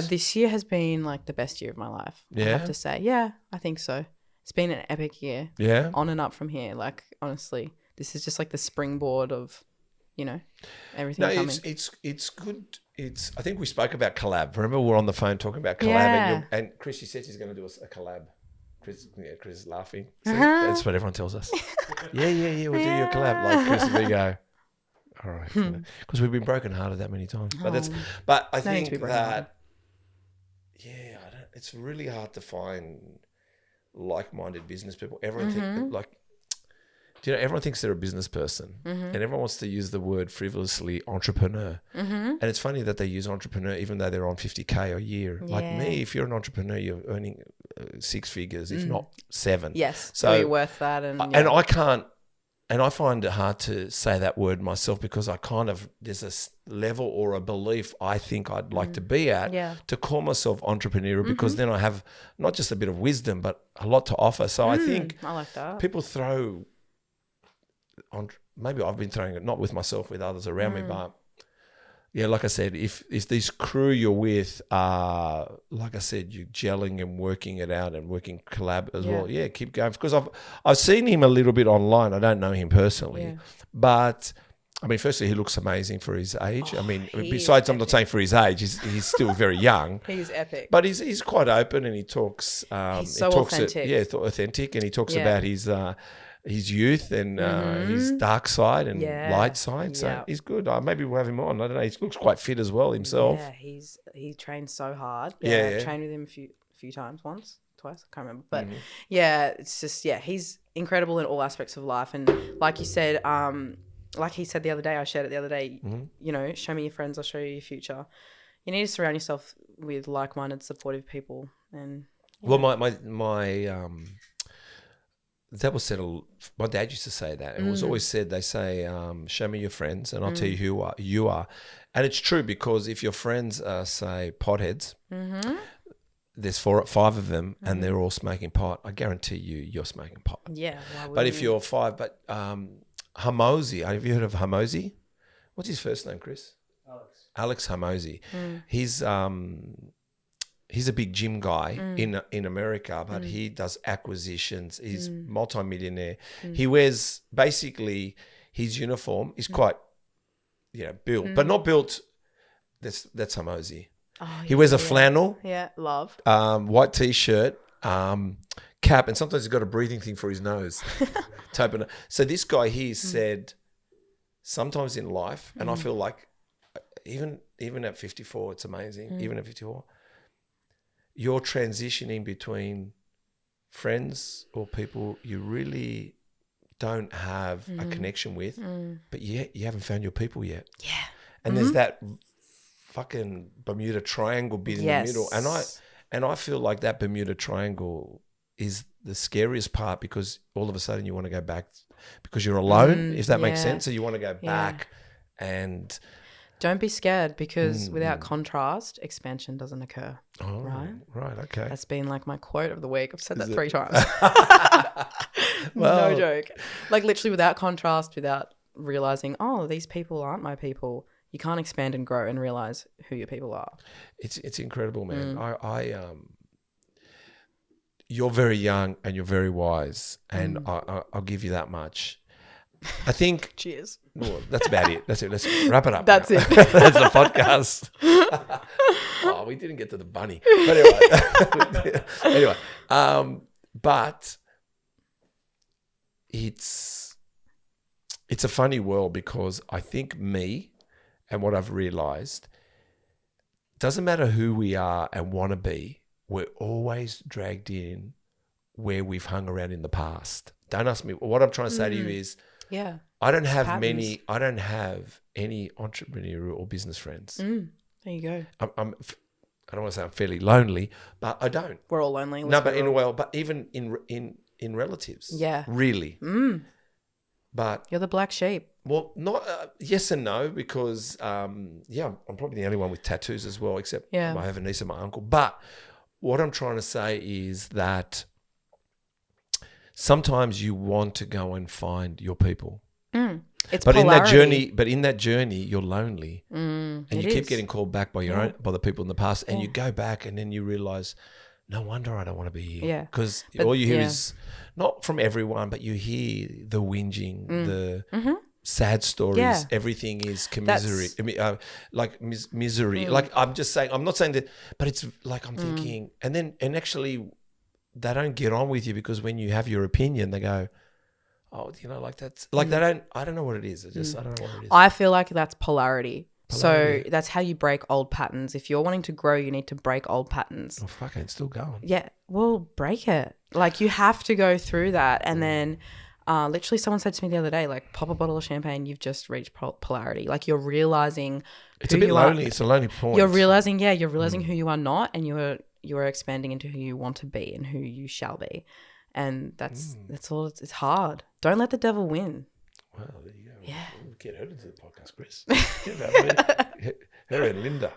this year has been like the best year of my life. I have to say. Yeah, I think so. It's been an epic year. Yeah. On and up from here. Like, honestly, this is just like the springboard of, everything coming. It's good. I think we spoke about collab. Remember, we were on the phone talking about collab, and Chris, she said she's going to do a collab. Chris is laughing. See? That's what everyone tells us. yeah, we'll do your collab. Like Chris, we go. All right, because we've been broken hearted that many times. But I think that, it's really hard to find like-minded business people. Everyone everyone thinks they're a business person, and everyone wants to use the word frivolously entrepreneur. And it's funny that they use entrepreneur even though they're on 50K a year. Like me, if you're an entrepreneur, you're earning 6 figures, if not 7. Yes, so you're worth that. And I can't. And I find it hard to say that word myself because there's a level or a belief I think I'd like to be at to call myself entrepreneurial because then I have not just a bit of wisdom, but a lot to offer. So I think I like that. People throw maybe I've been throwing it, not with myself, with others around me, but like I said, if this crew you're with are, like I said, you're gelling and working it out and working collab as well, keep going. Because I've seen him a little bit online. I don't know him personally, but I mean, firstly, he looks amazing for his age. I mean, besides, I'm not saying for his age, he's still very young. He's epic. But he's quite open and he talks. He's so authentic. Authentic, and he talks about his youth and his dark side and light side. So he's good. Maybe we'll have him on. I don't know. He looks quite fit as well himself. Yeah, he trains so hard. Yeah. I've trained with him a few times, twice, I can't remember. But it's just, he's incredible in all aspects of life. And like you said, like he said the other day, I shared it the other day, show me your friends, I'll show you your future. You need to surround yourself with like-minded, supportive people. And well, my that was said. My dad used to say that. It was always said. They say, "Show me your friends, and I'll tell you who you are." And it's true because if your friends are, say, potheads, there's 4 or 5 of them, and they're all smoking pot. I guarantee you're smoking pot. Yeah. But if you're 5, Hamosi, have you heard of Hamosi? What's his first name, Chris? Alex Hamosi. He's a big gym guy in America, but he does acquisitions. He's multi-millionaire. He wears basically his uniform is quite, built, but not built. That's Hamosi. Oh, he wears a flannel. Yeah, love. White t-shirt, cap, and sometimes he's got a breathing thing for his nose. So this guy here said, sometimes in life, and I feel like even at 54, it's amazing. Even at 54. You're transitioning between friends or people you really don't have a connection with, but yet you haven't found your people yet. Yeah. And there's that fucking Bermuda Triangle bit in the middle. And I feel like that Bermuda Triangle is the scariest part because all of a sudden you want to go back because you're alone, if that makes sense. So you want to go back and... Don't be scared because without contrast, expansion doesn't occur. Oh, right, okay. That's been like my quote of the week. I've said that 3 times. Well, no joke. Like literally without contrast, without realizing, these people aren't my people, you can't expand and grow and realize who your people are. It's incredible, man. You're very young and you're very wise, and I'll give you that much. I think. Cheers. Well, that's about it. That's it. Let's wrap it up. That's it. That's the podcast. We didn't get to the bunny. But anyway, but it's a funny world because I think me and what I've realized, doesn't matter who we are and want to be, we're always dragged in where we've hung around in the past. Don't ask me. What I'm trying to say to you is, I don't have any entrepreneurial or business friends. There you go. I don't want to say I'm fairly lonely, but I don't. We're all lonely. No, but but even in relatives. Yeah. Really. But you're the black sheep. Well, not yes and no because I'm probably the only one with tattoos as well, except I have a niece and my uncle. But what I'm trying to say is that sometimes you want to go and find your people. It's but polarity. in that journey, you're lonely, and you keep getting called back by by the people in the past, and you go back, and then you realize, no wonder I don't want to be here. Yeah. Because all you hear is not from everyone, but you hear the whinging, the sad stories. Yeah. Everything is commiserate, misery. Like I'm just saying, I'm not saying that, but it's like I'm thinking, and actually, they don't get on with you because when you have your opinion, they go, oh, like that's like they don't. I don't know what it is. I don't know what it is. I feel like that's polarity. So that's how you break old patterns. If you're wanting to grow, you need to break old patterns. Oh, fuck it. It's still going. Yeah. Well, break it. Like you have to go through that. And then literally someone said to me the other day, like, pop a bottle of champagne, you've just reached polarity. Like you're realizing it's a bit lonely. It's a lonely point. You're realizing who you are not, and you are expanding into who you want to be and who you shall be. And that's all. It's hard. Don't let the devil win. Well, there you go. Yeah. We'll get her into the podcast, Chris. Get her and Linda.